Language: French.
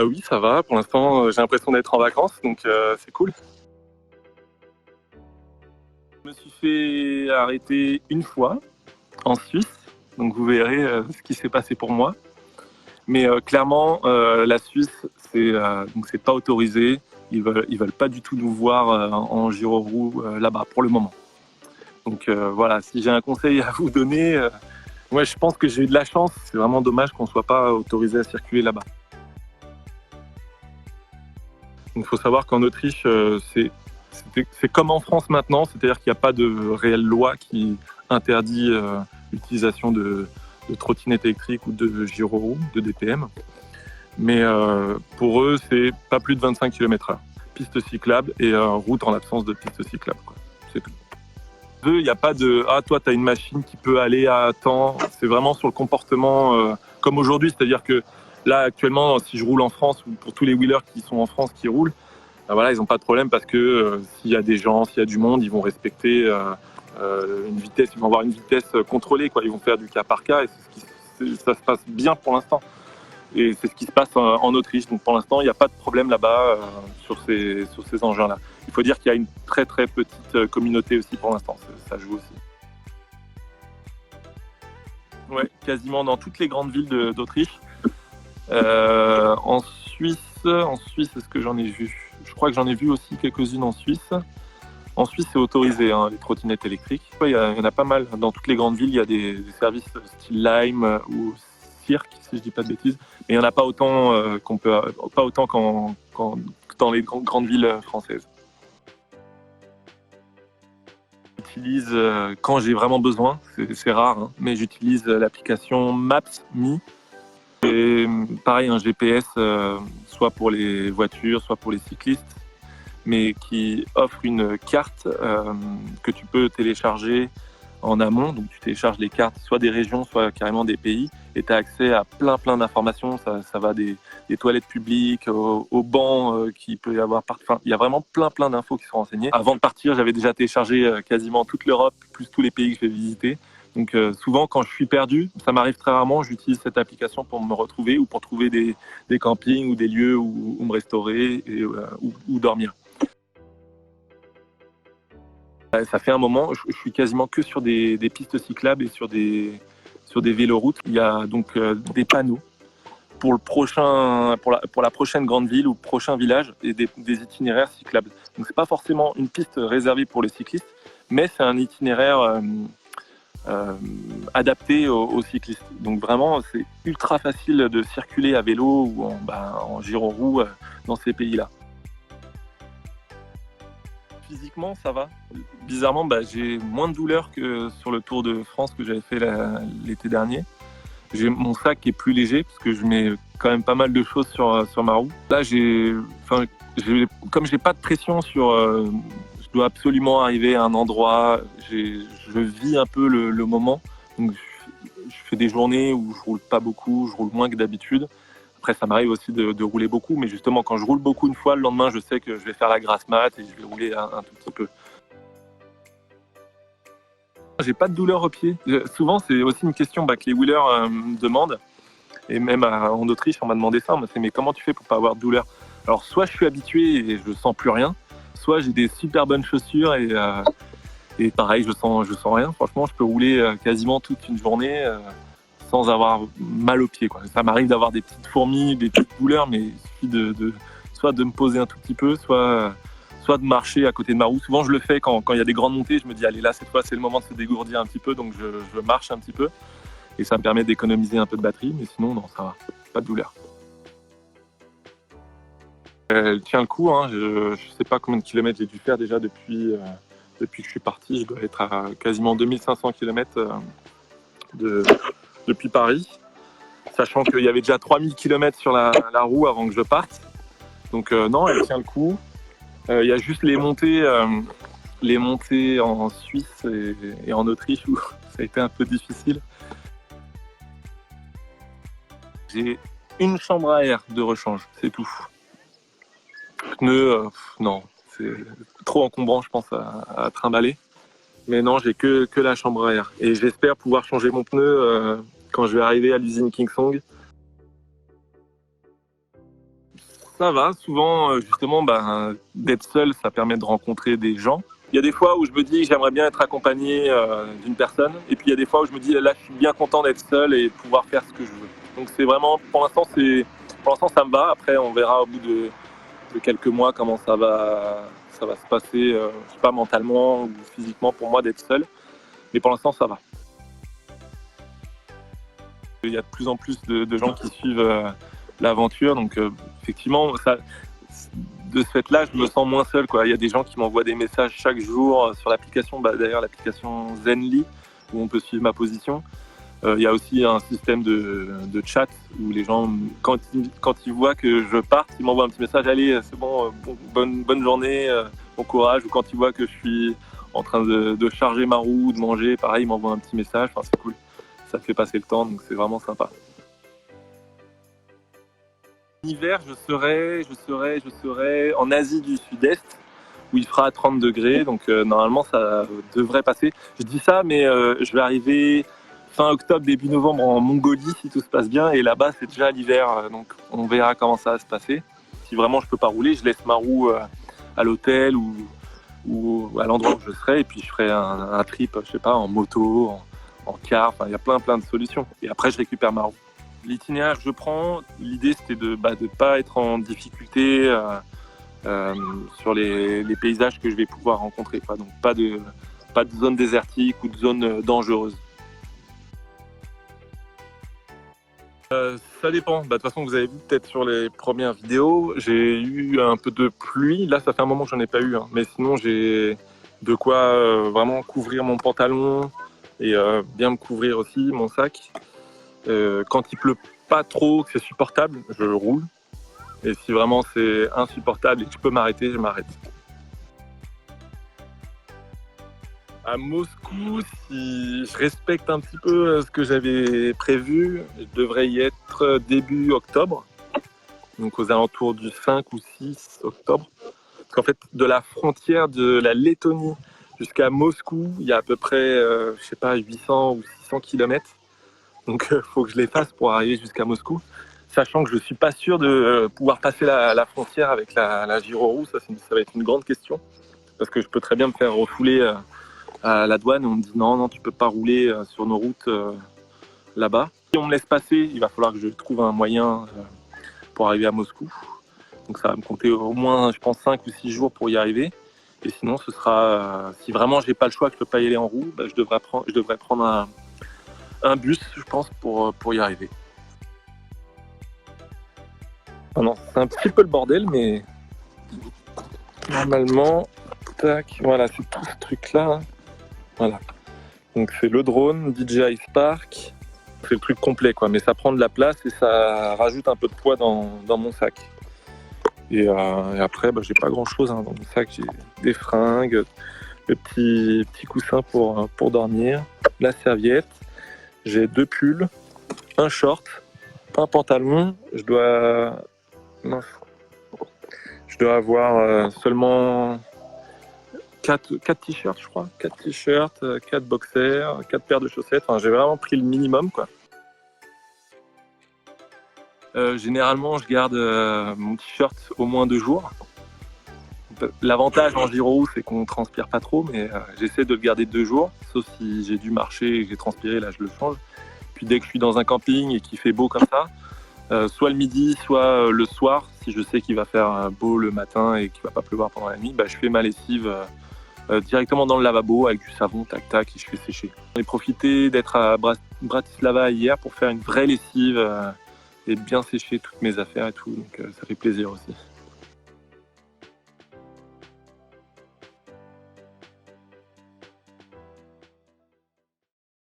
Oui, ça va. Pour l'instant, j'ai l'impression d'être en vacances, donc c'est cool. Je me suis fait arrêter une fois en Suisse, donc vous verrez ce qui s'est passé pour moi. Mais clairement, la Suisse, c'est pas autorisé. Ils veulent pas du tout nous voir en gyro-roue là-bas pour le moment. Donc voilà, si j'ai un conseil à vous donner, moi je pense que j'ai eu de la chance. C'est vraiment dommage qu'on soit pas autorisé à circuler là-bas. Donc il faut savoir qu'en Autriche, c'est comme en France maintenant, c'est-à-dire qu'il n'y a pas de réelle loi qui interdit l'utilisation de trottinettes électriques ou de gyro-roues, de DTM. Mais pour eux, c'est pas plus de 25 km/h. Piste cyclable et route en l'absence de piste cyclable, quoi. C'est tout. Il n'y a pas de « ah, toi, tu as une machine qui peut aller à temps ». C'est vraiment sur le comportement comme aujourd'hui, c'est-à-dire que là, actuellement, si je roule en France, ou pour tous les wheelers qui sont en France qui roulent, ben voilà, ils n'ont pas de problème parce que s'il y a des gens, s'il y a du monde, ils vont respecter une vitesse, ils vont avoir une vitesse contrôlée, quoi. Ils vont faire du cas par cas et ça se passe bien pour l'instant. Et c'est ce qui se passe en Autriche. Donc pour l'instant, il n'y a pas de problème là-bas sur ces engins-là. Il faut dire qu'il y a une très très petite communauté aussi pour l'instant. Ça joue aussi. Ouais, quasiment dans toutes les grandes villes d'Autriche. En Suisse, est-ce que j'en ai vu? Je crois que j'en ai vu aussi quelques-unes en Suisse. En Suisse, c'est autorisé, hein, les trottinettes électriques. Il y en a pas mal. Dans toutes les grandes villes, il y a des services style Lime ou Cirque, si je dis pas de bêtises. Mais il n'y en a pas autant pas autant que dans les grandes villes françaises. J'utilise quand j'ai vraiment besoin, c'est rare, hein, mais j'utilise l'application Maps.me. Et pareil, un GPS, soit pour les voitures, soit pour les cyclistes, mais qui offre une carte que tu peux télécharger en amont. Donc tu télécharges les cartes soit des régions, soit carrément des pays, et tu as accès à plein d'informations. Ça va des toilettes publiques, aux bancs qu'il peut y avoir partout. Enfin, il y a vraiment plein d'infos qui sont renseignées. Avant de partir, j'avais déjà téléchargé quasiment toute l'Europe, plus tous les pays que je vais visiter. Donc souvent quand je suis perdu, ça m'arrive très rarement, j'utilise cette application pour me retrouver ou pour trouver des campings ou des lieux où me restaurer et où dormir. Ça fait un moment, je suis quasiment que sur des pistes cyclables et sur des véloroutes. Il y a donc des panneaux pour la prochaine grande ville ou prochain village et des itinéraires cyclables. Donc c'est pas forcément une piste réservée pour les cyclistes, mais c'est un itinéraire adapté aux cyclistes. Donc vraiment, c'est ultra facile de circuler à vélo ou en gyro-roue dans ces pays-là. Physiquement, ça va. Bizarrement, j'ai moins de douleur que sur le Tour de France que j'avais fait l'été dernier. J'ai mon sac qui est plus léger parce que je mets quand même pas mal de choses sur ma roue. Là, comme j'ai pas de pression je dois absolument arriver à un endroit. Je vis un peu le moment. Donc, je fais des journées où je roule pas beaucoup, je roule moins que d'habitude. Après, ça m'arrive aussi de rouler beaucoup, mais justement, quand je roule beaucoup une fois, le lendemain, je sais que je vais faire la grasse mat et je vais rouler un tout petit peu. J'ai pas de douleur au pied. Souvent, c'est aussi une question que les wheelers me demandent. Et même en Autriche, on m'a demandé ça. On m'a dit, mais comment tu fais pour pas avoir de douleur? Alors, soit je suis habitué et je sens plus rien, soit j'ai des super bonnes chaussures et pareil, je sens rien. Franchement, je peux rouler quasiment toute une journée sans avoir mal aux pieds, quoi. Ça m'arrive d'avoir des petites fourmis, des petites douleurs, mais il suffit soit de me poser un tout petit peu, soit de marcher à côté de ma roue. Souvent, je le fais quand il y a des grandes montées. Je me dis, allez, là, cette fois, c'est le moment de se dégourdir un petit peu, donc je marche un petit peu. Et ça me permet d'économiser un peu de batterie, mais sinon, non, ça va. Pas de douleur. Elle tient le coup, hein. Je sais pas combien de kilomètres j'ai dû faire déjà depuis que je suis parti. Je dois être à quasiment 2500 km depuis Paris, sachant qu'il y avait déjà 3000 km sur la roue avant que je parte. Donc non, elle tient le coup. Il y a juste les montées en Suisse et en Autriche où ça a été un peu difficile. J'ai une chambre à air de rechange, c'est tout. Pneus, non, c'est trop encombrant, je pense, à trimballer. Mais non, j'ai que la chambre à air. Et j'espère pouvoir changer mon pneu quand je vais arriver à l'usine Kingsong. Ça va, souvent, justement, d'être seul, ça permet de rencontrer des gens. Il y a des fois où je me dis que j'aimerais bien être accompagné d'une personne. Et puis il y a des fois où je me dis là, je suis bien content d'être seul et de pouvoir faire ce que je veux. Donc c'est vraiment, pour l'instant, ça me va. Après, on verra au bout de quelques mois comment ça va se passer, je sais pas, mentalement ou physiquement pour moi d'être seul. Mais pour l'instant, ça va. Il y a de plus en plus de gens qui suivent l'aventure. Donc effectivement, de ce fait-là, je me sens moins seul, quoi. Il y a des gens qui m'envoient des messages chaque jour sur l'application, d'ailleurs l'application Zenly, où on peut suivre ma position. Il y a aussi un système de chat où les gens, quand ils voient que je parte, ils m'envoient un petit message, allez, c'est bon, bonne journée, bon courage. Ou quand ils voient que je suis en train de charger ma roue, de manger, pareil, ils m'envoient un petit message. Enfin, c'est cool, ça fait passer le temps, donc c'est vraiment sympa. L'hiver, je serai en Asie du Sud-Est, où il fera 30 degrés, donc normalement ça devrait passer. Je dis ça, mais je vais arriver fin octobre, début novembre en Mongolie, si tout se passe bien, et là-bas c'est déjà l'hiver, donc on verra comment ça va se passer. Si vraiment je peux pas rouler, je laisse ma roue à l'hôtel ou à l'endroit où je serai, et puis je ferai un trip, je sais pas, en moto, en car, enfin il y a plein de solutions. Et après je récupère ma roue. L'itinéraire que je prends, l'idée c'était de pas être en difficulté sur les paysages que je vais pouvoir rencontrer, quoi. Donc pas de zone désertique ou de zone dangereuse. Ça dépend. De toute façon, vous avez vu peut-être sur les premières vidéos, j'ai eu un peu de pluie. Là, ça fait un moment que j'en ai pas eu, hein. Mais sinon, j'ai de quoi vraiment couvrir mon pantalon et bien me couvrir aussi mon sac. Quand il pleut pas trop, que c'est supportable, je roule. Et si vraiment c'est insupportable et que je peux m'arrêter, je m'arrête. À Moscou, si je respecte un petit peu ce que j'avais prévu, je devrais y être début octobre, donc aux alentours du 5 ou 6 octobre. Parce qu'en fait, de la frontière de la Lettonie jusqu'à Moscou, il y a à peu près, je sais pas, 800 ou 600 km. Donc il faut que je les fasse pour arriver jusqu'à Moscou. Sachant que je ne suis pas sûr de pouvoir passer la frontière avec la gyroroue, ça va être une grande question. Parce que je peux très bien me faire refouler à la douane et on me dit non, tu peux pas rouler sur nos routes là-bas. Si on me laisse passer, il va falloir que je trouve un moyen pour arriver à Moscou. Donc ça va me compter au moins, je pense, 5 ou 6 jours pour y arriver. Et sinon, ce sera, si vraiment j'ai pas le choix, que je peux pas y aller en roue, je devrais prendre un bus, je pense, pour y arriver. Ah non, c'est un petit peu le bordel, mais normalement, tac, voilà, c'est tout ce truc-là. Voilà. Donc c'est le drone, DJI Spark, c'est le truc complet, quoi, mais ça prend de la place et ça rajoute un peu de poids dans mon sac. Et après, j'ai pas grand-chose dans mon sac. J'ai des fringues, le petit coussin pour dormir, la serviette. J'ai 2 pulls, un short, un pantalon. Je dois avoir seulement 4 t-shirts, je crois. 4 t-shirts, 4 boxers, 4 paires de chaussettes. Enfin, j'ai vraiment pris le minimum, quoi. Généralement, je garde mon t-shirt au moins 2 jours. L'avantage en giro, c'est qu'on transpire pas trop, mais j'essaie de le garder 2 jours. Sauf si j'ai dû marcher et que j'ai transpiré, là, je le change. Puis dès que je suis dans un camping et qu'il fait beau comme ça, soit le midi, soit le soir, si je sais qu'il va faire beau le matin et qu'il va pas pleuvoir pendant la nuit, je fais ma lessive directement dans le lavabo avec du savon, tac tac, et je fais sécher. J'ai profité d'être à Bratislava hier pour faire une vraie lessive et bien sécher toutes mes affaires et tout, donc ça fait plaisir aussi.